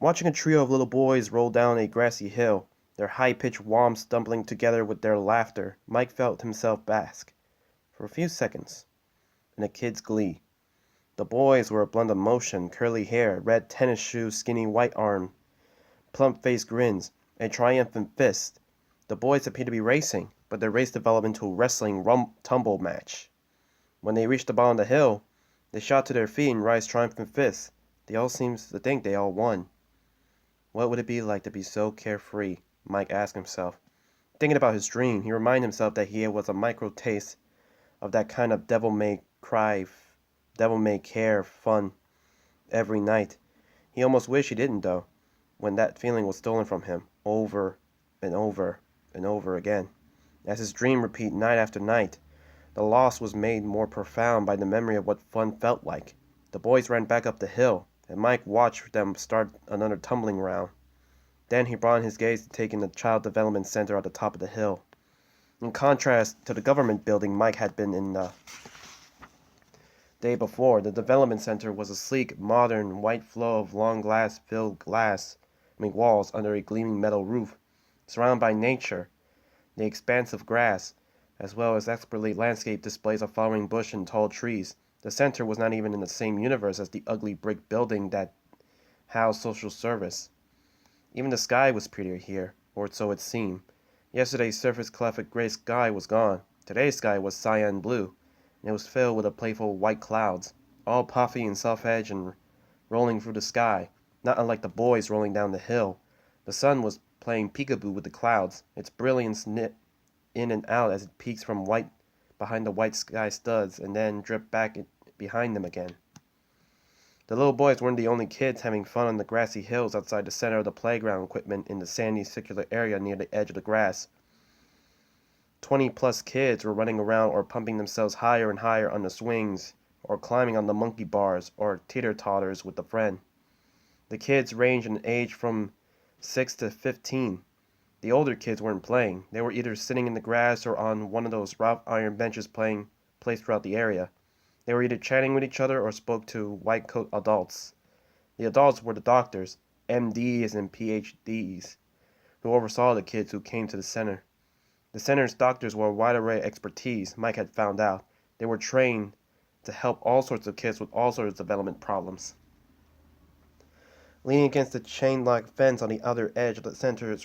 Watching a trio of little boys roll down a grassy hill, their high-pitched whoms stumbling together with their laughter, Mike felt himself bask, for a few seconds, in a kid's glee. The boys were a blend of motion, curly hair, red tennis shoes, skinny white arm, plump-faced grins, and triumphant fists. The boys appeared to be racing, but their race developed into a wrestling tumble match. When they reached the bottom of the hill, they shot to their feet and raised triumphant fists. They all seemed to think they all won. What would it be like to be so carefree? Mike asked himself. Thinking about his dream, he reminded himself that he was a micro taste of that kind of devil-may-care fun every night. He almost wished he didn't, though, when that feeling was stolen from him, over and over and over again. As his dream repeated night after night, the loss was made more profound by the memory of what fun felt like. The boys ran back up the hill, and Mike watched them start another tumbling round. Then he brought his gaze to take in the Child Development Center at the top of the hill. In contrast to the government building Mike had been in the day before, the development center was a sleek, modern, white flow of long glass-filled walls under a gleaming metal roof, surrounded by nature, the expanse of grass, as well as expertly landscaped displays of flowering bush and tall trees. The center was not even in the same universe as the ugly brick building that housed social service. Even the sky was prettier here, or so it seemed. Yesterday's surface-clefted gray sky was gone. Today's sky was cyan blue, and it was filled with a playful white clouds, all puffy and soft-edged and rolling through the sky, not unlike the boys rolling down the hill. The sun was playing peekaboo with the clouds, its brilliance knit in and out as it peeks from behind the white sky studs and then dripped back behind them again. The little boys weren't the only kids having fun on the grassy hills outside the center of the playground equipment in the sandy circular area near the edge of the grass. 20-plus kids were running around or pumping themselves higher and higher on the swings, or climbing on the monkey bars, or teeter-totters with a friend. The kids ranged in age from 6 to 15. The older kids weren't playing. They were either sitting in the grass or on one of those wrought iron benches placed throughout the area. They were either chatting with each other or spoke to white-coat adults. The adults were the doctors, MDs and PhDs, who oversaw the kids who came to the center. The center's doctors were a wide array of expertise, Mike had found out. They were trained to help all sorts of kids with all sorts of development problems. Leaning against the chain-locked fence on the other edge of the center,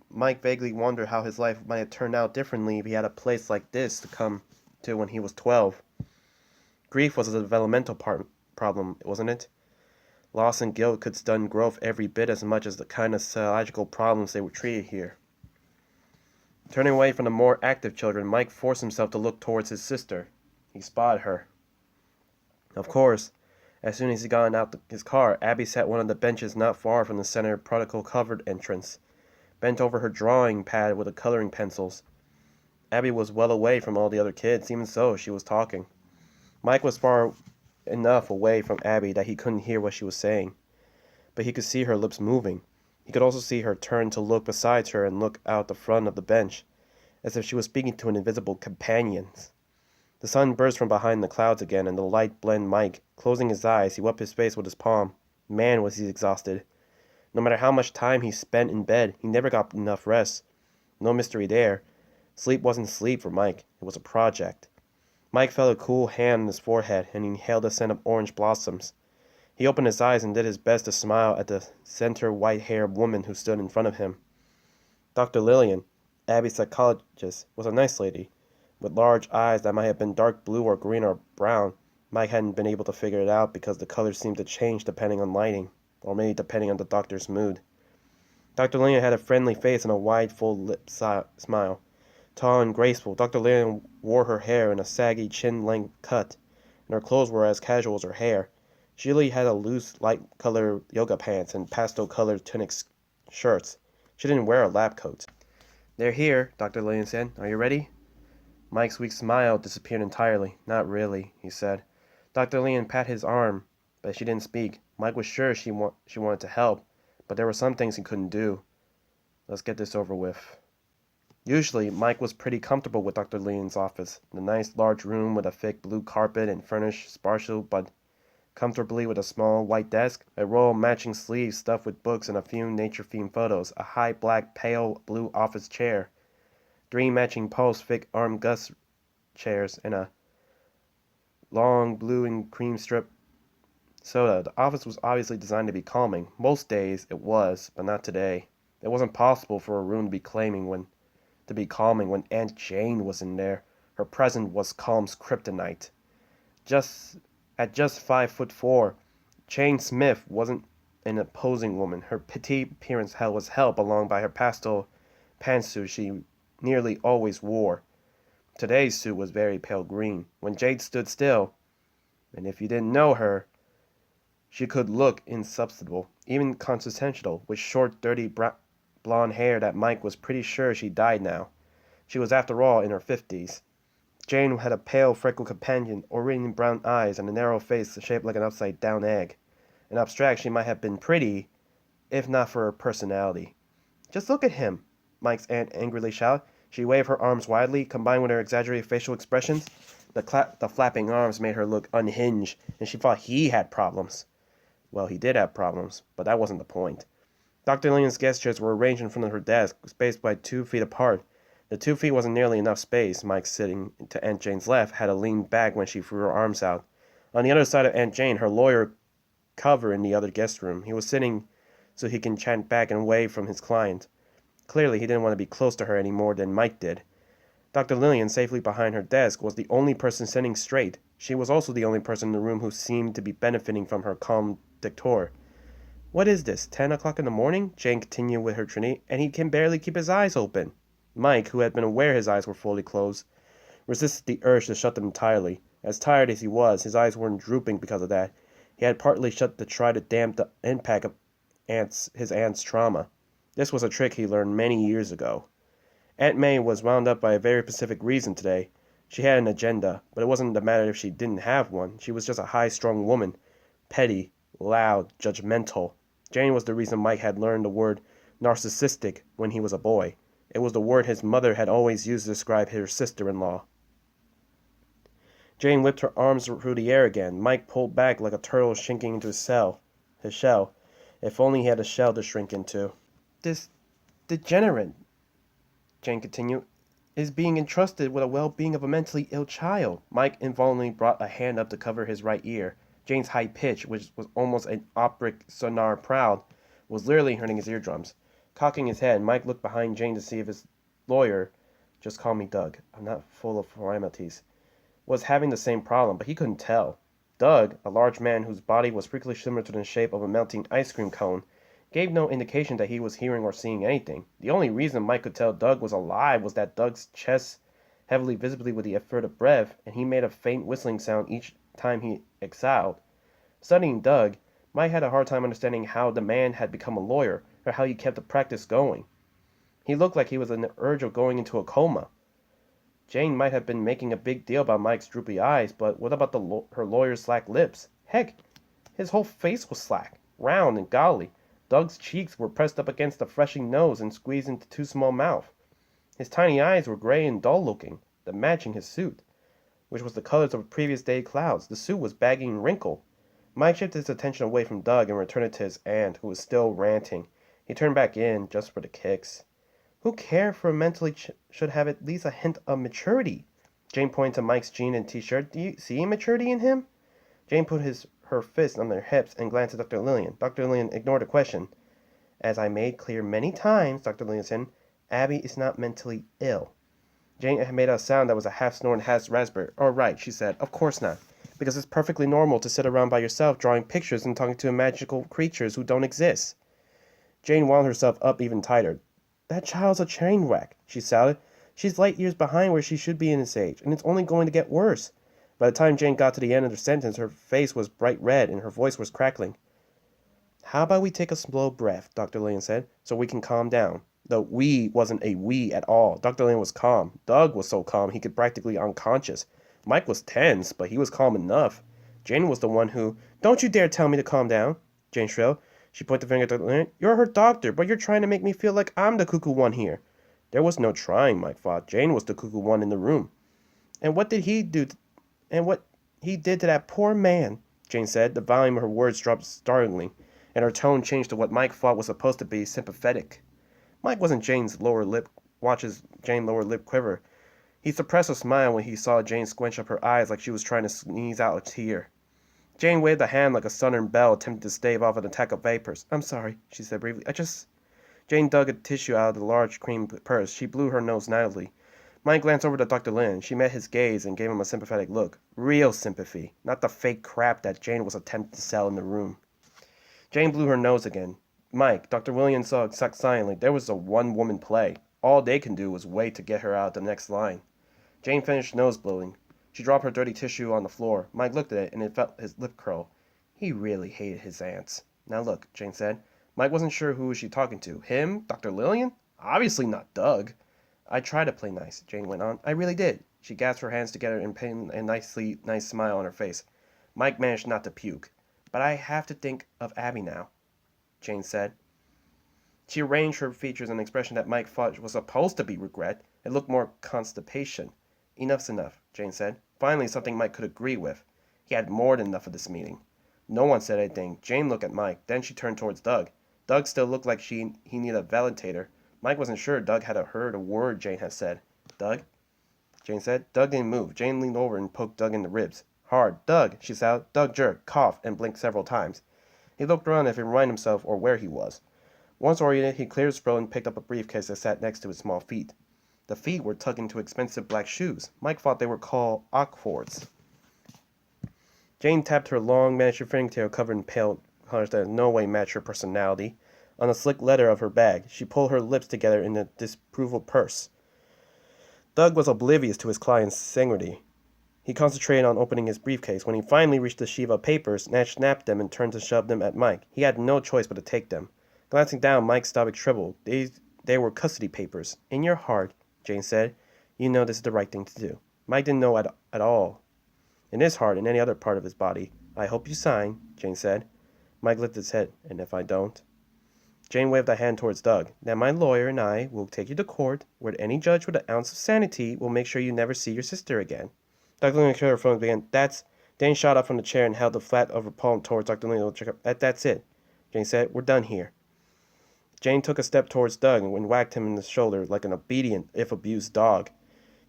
Mike vaguely wondered how his life might have turned out differently if he had a place like this to come to when he was 12. Grief was a developmental problem, wasn't it? Loss and guilt could stun growth every bit as much as the kind of psychological problems they were treated here. Turning away from the more active children, Mike forced himself to look towards his sister. He spotted her. Of course, as soon as he got out his car, Abby sat on one of the benches not far from the center protocol-covered entrance, bent over her drawing pad with the coloring pencils. Abby was well away from all the other kids, even so, she was talking. Mike was far enough away from Abby that he couldn't hear what she was saying, but he could see her lips moving. He could also see her turn to look beside her and look out the front of the bench, as if she was speaking to an invisible companion. The sun burst from behind the clouds again, and the light blinded Mike. Closing his eyes, he wiped his face with his palm. Man, was he exhausted. No matter how much time he spent in bed, he never got enough rest. No mystery there. Sleep wasn't sleep for Mike. It was a project. Mike felt a cool hand on his forehead, and he inhaled the scent of orange blossoms. He opened his eyes and did his best to smile at the center white-haired woman who stood in front of him. Dr. Lillian, Abby's psychologist, was a nice lady, with large eyes that might have been dark blue or green or brown. Mike hadn't been able to figure it out because the colors seemed to change depending on lighting, or maybe depending on the doctor's mood. Dr. Lillian had a friendly face and a wide, full-lipped smile. Tall and graceful, Dr. Lillian wore her hair in a saggy, chin-length cut, and her clothes were as casual as her hair. She usually had a loose, light-colored yoga pants and pastel-colored tunic shirts. She didn't wear a lab coat. "They're here," Dr. Lillian said. "Are you ready?" Mike's weak smile disappeared entirely. "Not really," he said. Dr. Lillian patted his arm, but she didn't speak. Mike was sure she wanted to help, but there were some things he couldn't do. Let's get this over with. Usually, Mike was pretty comfortable with Dr. Lillian's office. The nice large room with a thick blue carpet and furnished sparsely but comfortably with a small white desk, a roll of matching sleeves stuffed with books and a few nature-themed photos, a high black pale blue office chair, 3 matching post thick arm Gus chairs, and a long blue and cream strip soda. The office was obviously designed to be calming. Most days it was, but not today. It wasn't possible for a room to be calming when Aunt Jane was in there. Her presence was calm's kryptonite. Just 5'4", Jane Smith wasn't an imposing woman. Her petite appearance was helped along by her pastel pantsuit she nearly always wore. Today's suit was very pale green. When Jade stood still, and if you didn't know her, she could look insubstantial, even consubstantial, with short, dirty blonde hair that Mike was pretty sure she dyed now. She was, after all, in her 50s. Jane had a pale, freckled companion, orient brown eyes, and a narrow face shaped like an upside-down egg. In abstract, she might have been pretty, if not for her personality. "Just look at him!" Mike's aunt angrily shouted. She waved her arms widely, combined with her exaggerated facial expressions. The flapping arms made her look unhinged, and she thought he had problems. Well, he did have problems, but that wasn't the point. Dr. Lillian's guest chairs were arranged in front of her desk, spaced by 2 feet apart. The 2 feet wasn't nearly enough space. Mike, sitting to Aunt Jane's left, had to lean back when she threw her arms out. On the other side of Aunt Jane, her lawyer covered in the other guest room. He was sitting so he can chat back and away from his client. Clearly, he didn't want to be close to her any more than Mike did. Dr. Lillian, safely behind her desk, was the only person sitting straight. She was also the only person in the room who seemed to be benefiting from her calm dictator. "What is this, 10 o'clock in the morning?" Jane continued with her trinity, "and he can barely keep his eyes open." Mike, who had been aware his eyes were fully closed, resisted the urge to shut them entirely. As tired as he was, his eyes weren't drooping because of that. He had partly shut to try to damp the impact of his aunt's trauma. This was a trick he learned many years ago. Aunt May was wound up by a very specific reason today. She had an agenda, but it wasn't the matter if she didn't have one. She was just a high-strung woman, petty, loud, judgmental. Jane was the reason Mike had learned the word narcissistic when he was a boy. It was the word his mother had always used to describe her sister-in-law. Jane whipped her arms through the air again. Mike pulled back like a turtle shrinking into his shell. If only he had a shell to shrink into. "This degenerate," Jane continued, "is being entrusted with the well-being of a mentally ill child." Mike involuntarily brought a hand up to cover his right ear. Jane's high pitch, which was almost an operic sonar proud, was literally hurting his eardrums. Cocking his head, Mike looked behind Jane to see if his lawyer, "Just call me Doug, I'm not full of formalities," was having the same problem, but he couldn't tell. Doug, a large man whose body was freakishly similar to the shape of a melting ice cream cone, gave no indication that he was hearing or seeing anything. The only reason Mike could tell Doug was alive was that Doug's chest heavily visibly with the effort of breath, and he made a faint whistling sound each time he exhaled. Studying Doug, Mike had a hard time understanding how the man had become a lawyer, or how he kept the practice going. He looked like he was on the verge of going into a coma. Jane might have been making a big deal about Mike's droopy eyes, but what about her lawyer's slack lips? Heck, his whole face was slack, round, and golly. Doug's cheeks were pressed up against the fleshing nose and squeezed into too small mouth. His tiny eyes were gray and dull-looking, matching his suit, which was the colors of previous day clouds. The suit was baggy and wrinkled. Mike shifted his attention away from Doug and returned it to his aunt, who was still ranting. He turned back in, just for the kicks. "Who cares for mentally should have at least a hint of maturity?" Jane pointed to Mike's jean and t-shirt. "Do you see maturity in him?" Jane put her fist on their hips and glanced at Dr. Lillian. Dr. Lillian ignored the question. "As I made clear many times," Dr. Lillian said, "Abby is not mentally ill." Jane had made a sound that was a half-snore and half-raspberry. "Oh, right," she said. "Of course not. Because it's perfectly normal to sit around by yourself drawing pictures and talking to magical creatures who don't exist." Jane wound herself up even tighter. "That child's a train wreck," she shouted. "She's light years behind where she should be in this age, and it's only going to get worse." By the time Jane got to the end of the sentence, her face was bright red and her voice was crackling. "How about we take a slow breath," Dr. Lillian said, "so we can calm down." The "we" wasn't a "we" at all. Dr. Lillian was calm. Doug was so calm he could practically unconscious. Mike was tense, but he was calm enough. Jane was the one who... "Don't you dare tell me to calm down," Jane shrilled. She pointed the finger at Dr. Lillian. "You're her doctor, but you're trying to make me feel like I'm the cuckoo one here." There was no trying, Mike thought. Jane was the cuckoo one in the room. And what he did to that poor man. Jane said. The volume of her words dropped startlingly, and her tone changed to what Mike thought was supposed to be sympathetic. Mike wasn't watches Jane's lower lip quiver. He suppressed a smile when he saw Jane squinch up her eyes like she was trying to sneeze out a tear. Jane waved a hand like a southern belle attempting to stave off an attack of vapors. I'm sorry, she said briefly. Jane dug a tissue out of the large cream purse. She blew her nose naively. Mike glanced over to Dr. Lin. She met his gaze and gave him a sympathetic look. Real sympathy, not the fake crap that Jane was attempting to sell in the room. Jane blew her nose again. Mike, Dr. Williams saw silently. There was a one-woman play. All they can do was wait to get her out the next line. Jane finished nose blowing. She dropped her dirty tissue on the floor. Mike looked at it, and it felt his lip curl. He really hated his aunts. Now look, Jane said. Mike wasn't sure who was she talking to. Him? Dr. Lillian? Obviously not Doug. I tried to play nice, Jane went on. I really did. She gasped her hands together and pinned a nice smile on her face. Mike managed not to puke. But I have to think of Abby now, Jane said. She arranged her features in an expression that Mike thought was supposed to be regret. It looked more constipation. Enough's enough, Jane said. Finally, something Mike could agree with. He had more than enough of this meeting. No one said anything. Jane looked at Mike. Then she turned towards Doug. Doug still looked like he needed a validator. Mike wasn't sure Doug had heard a word Jane had said. Doug? Jane said. Doug didn't move. Jane leaned over and poked Doug in the ribs. Hard. Doug, she said. Doug jerked, coughed, and blinked several times. He looked around if he reminded himself or where he was. Once oriented, he cleared his throat and picked up a briefcase that sat next to his small feet. The feet were tucked into expensive black shoes. Mike thought they were called Oxfords. Jane tapped her long, miniature fingertail covered in pale colors that in no way matched her personality on the slick leather of her bag. She pulled her lips together in a disapproval purse. Doug was oblivious to his client's sincerity. He concentrated on opening his briefcase. When he finally reached the sheaf of papers, Nash snapped them and turned to shove them at Mike. He had no choice but to take them. Glancing down, Mike's stomach shriveled. They were custody papers. In your heart, Jane said, you know this is the right thing to do. Mike didn't know at all. In his heart and any other part of his body. I hope you sign, Jane said. Mike lifted his head. And if I don't? Jane waved a hand towards Doug. Then my lawyer and I will take you to court, where any judge with an ounce of sanity will make sure you never see your sister again. Dr. Lillian her phone began. Jane shot up from the chair and held the flat of her palm towards Dr. Lillian. That's it, Jane said. We're done here. Jane took a step towards Doug and whacked him in the shoulder like an obedient, if abused, dog.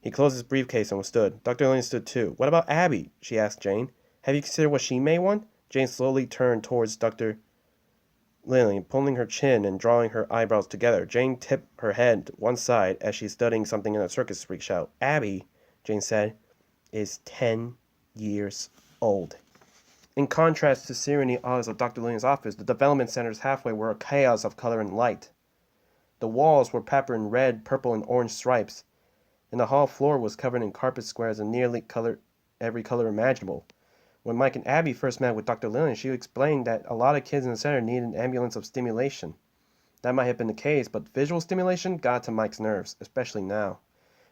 He closed his briefcase and stood. Dr. Lillian stood too. What about Abby? She asked Jane. Have you considered what she may want? Jane slowly turned towards Dr. Lillian, pulling her chin and drawing her eyebrows together. Jane tipped her head to one side as she studying something in a circus freak show. Abby, Jane said, is 10 years old. In contrast to serene aisles of Dr. Lillian's office, the development center's halfway were a chaos of color and light. The walls were papered in red, purple, and orange stripes, and the hall floor was covered in carpet squares in nearly every color imaginable. When Mike and Abby first met with Dr. Lillian, she explained that a lot of kids in the center needed an ambulance of stimulation. That might have been the case, but visual stimulation got to Mike's nerves, especially now.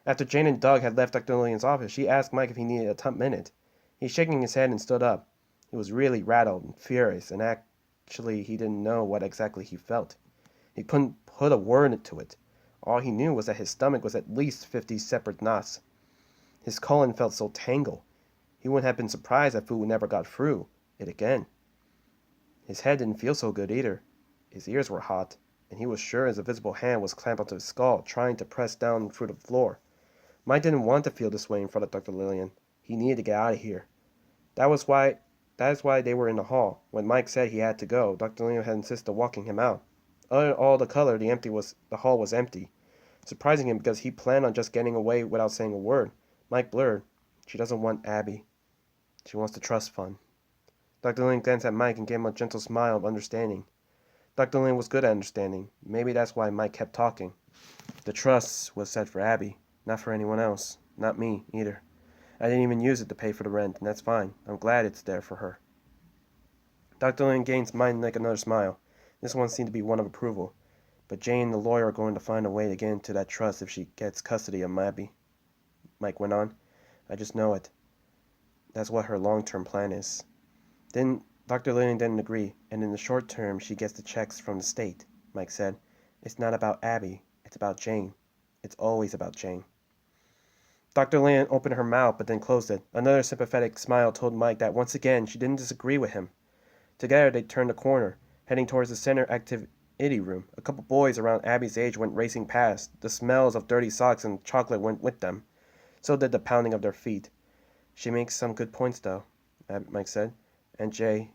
After Jane and Doug had left Dr. Lillian's office, she asked Mike if he needed a top minute. He shaking his head and stood up. He was really rattled and furious, and actually he didn't know what exactly he felt. He couldn't put a word to it. All he knew was that his stomach was at least 50 separate knots. His colon felt so tangled. He wouldn't have been surprised that food never got through it again. His head didn't feel so good either. His ears were hot, and he was sure his invisible hand was clamped onto his skull, trying to press down through the floor. Mike didn't want to feel this way in front of Dr. Lillian. He needed to get out of here. That is why they were in the hall. When Mike said he had to go, Dr. Lillian had insisted on walking him out. Other than all the color, the hall was empty, surprising him because he planned on just getting away without saying a word. Mike blurred. She doesn't want Abby. She wants the trust fund. Dr. Lillian glanced at Mike and gave him a gentle smile of understanding. Dr. Lillian was good at understanding. Maybe that's why Mike kept talking. The trust was set for Abby, not for anyone else. Not me, either. I didn't even use it to pay for the rent, and that's fine. I'm glad it's there for her. Dr. Lillian gained mind like another smile. This one seemed to be one of approval. But Jane and the lawyer are going to find a way to get into that trust if she gets custody of Abby. Mike went on. I just know it. That's what her long-term plan is. Then Dr. Lillian didn't agree, and in the short term she gets the checks from the state, Mike said. It's not about Abby. It's about Jane. It's always about Jane. Dr. Land opened her mouth but then closed it. Another sympathetic smile told Mike that once again she didn't disagree with him. Together they turned the corner, heading towards the center activity room. A couple boys around Abby's age went racing past. The smells of dirty socks and chocolate went with them. So did the pounding of their feet. She makes some good points, though, Mike said. And Jay,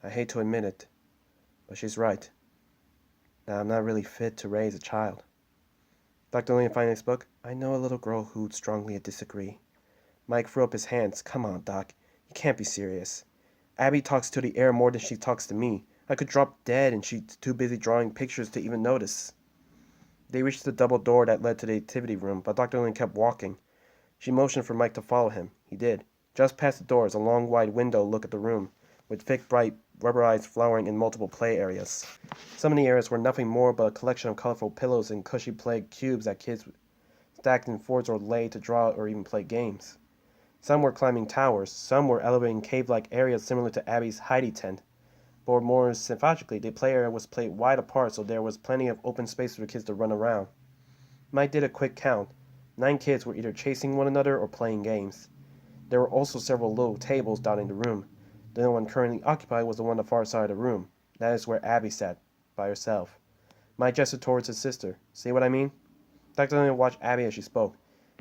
I hate to admit it, but she's right. Now I'm not really fit to raise a child. Dr. Lillian finally spoke. I know a little girl who'd strongly disagree. Mike threw up his hands. Come on, Doc. You can't be serious. Abby talks to the air more than she talks to me. I could drop dead and she's too busy drawing pictures to even notice. They reached the double door that led to the activity room, but Dr. Lillian kept walking. She motioned for Mike to follow him. He did. Just past the doors, a long, wide window looked at the room, with thick, bright, rubberized flooring in multiple play areas. Some of the areas were nothing more but a collection of colorful pillows and cushy play cubes that kids stacked in fours or lay to draw or even play games. Some were climbing towers, some were elevating cave-like areas similar to Abby's Heidi tent. But more symmetrically, the play area was played wide apart so there was plenty of open space for the kids to run around. Mike did a quick count. 9 kids were either chasing one another or playing games. There were also several little tables dotting the room. The only one currently occupied was the one on the far side of the room. That is where Abby sat, by herself. Mike gestured towards his sister. See what I mean? Dr. Lillian watched Abby as she spoke.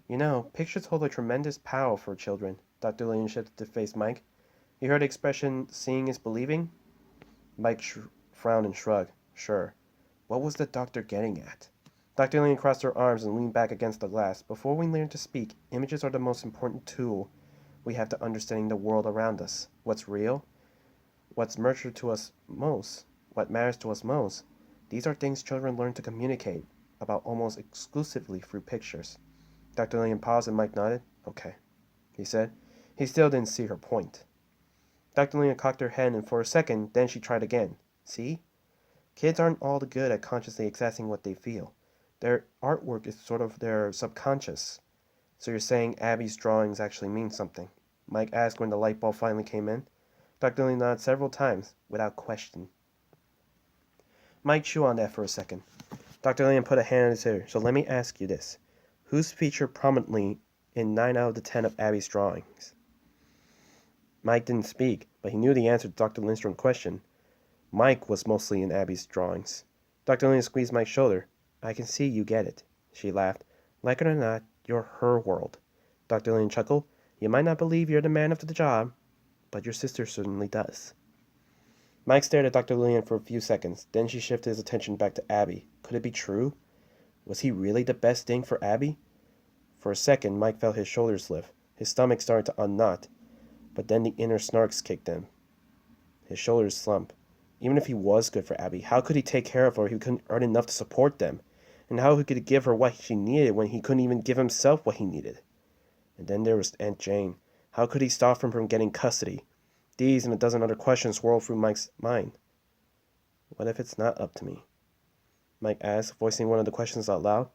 You know, pictures hold a tremendous power for children. Dr. Lillian shifted to face Mike. You heard the expression, seeing is believing? Mike frowned and shrugged. Sure. What was the doctor getting at? Dr. Lillian crossed her arms and leaned back against the glass. Before we learn to speak, images are the most important tool we have to understanding the world around us. What's real? What's matters to us most? What matters to us most? These are things children learn to communicate about almost exclusively through pictures. Dr. Lillian paused and Mike nodded. Okay, he said. He still didn't see her point. Dr. Lillian cocked her head and for a second, then she tried again. See? Kids aren't all that good at consciously accessing what they feel. Their artwork is sort of their subconscious. So you're saying Abby's drawings actually mean something? Mike asked when the light bulb finally came in. Dr. Lillian nodded several times, without question. Mike chewed on that for a second. Dr. Lillian put a hand on his ear. So let me ask you this. Who's featured prominently in 9 out of the 10 of Abby's drawings? Mike didn't speak, but he knew the answer to Dr. Lindstrom's question. Mike was mostly in Abby's drawings. Dr. Lillian squeezed Mike's shoulder. I can see you get it. She laughed. Like it or not, you're her world. Dr. Lillian chuckled. You might not believe you're the man of the job, but your sister certainly does. Mike stared at Dr. Lillian for a few seconds. Then she shifted his attention back to Abby. Could it be true? Was he really the best thing for Abby? For a second, Mike felt his shoulders lift. His stomach started to unknot. But then the inner snarks kicked in. His shoulders slumped. Even if he was good for Abby, how could he take care of her if he couldn't earn enough to support them? And how could he give her what she needed when he couldn't even give himself what he needed? And then there was Aunt Jane. How could he stop her from getting custody? These and a dozen other questions swirled through Mike's mind. What if it's not up to me? Mike asked, voicing one of the questions out loud.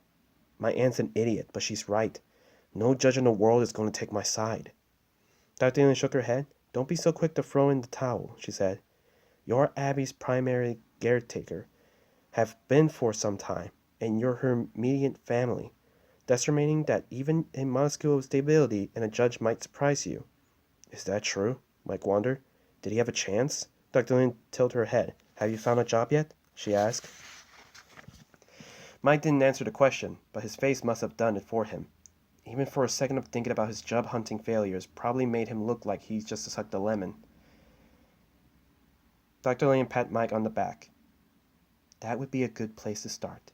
My aunt's an idiot, but she's right. No judge in the world is going to take my side. Dr. Lillian shook her head. Don't be so quick to throw in the towel, she said. You're Abby's primary caretaker. Have been for some time, and you're her immediate family. That's meaning that even a minuscule stability in a judge might surprise you. Is that true? Mike wondered. Did he have a chance? Dr. Lillian tilted her head. Have you found a job yet? She asked. Mike didn't answer the question, but his face must have done it for him. Even for a second of thinking about his job hunting failures probably made him look like he's just sucked a lemon. Dr. Lillian pat Mike on the back. That would be a good place to start.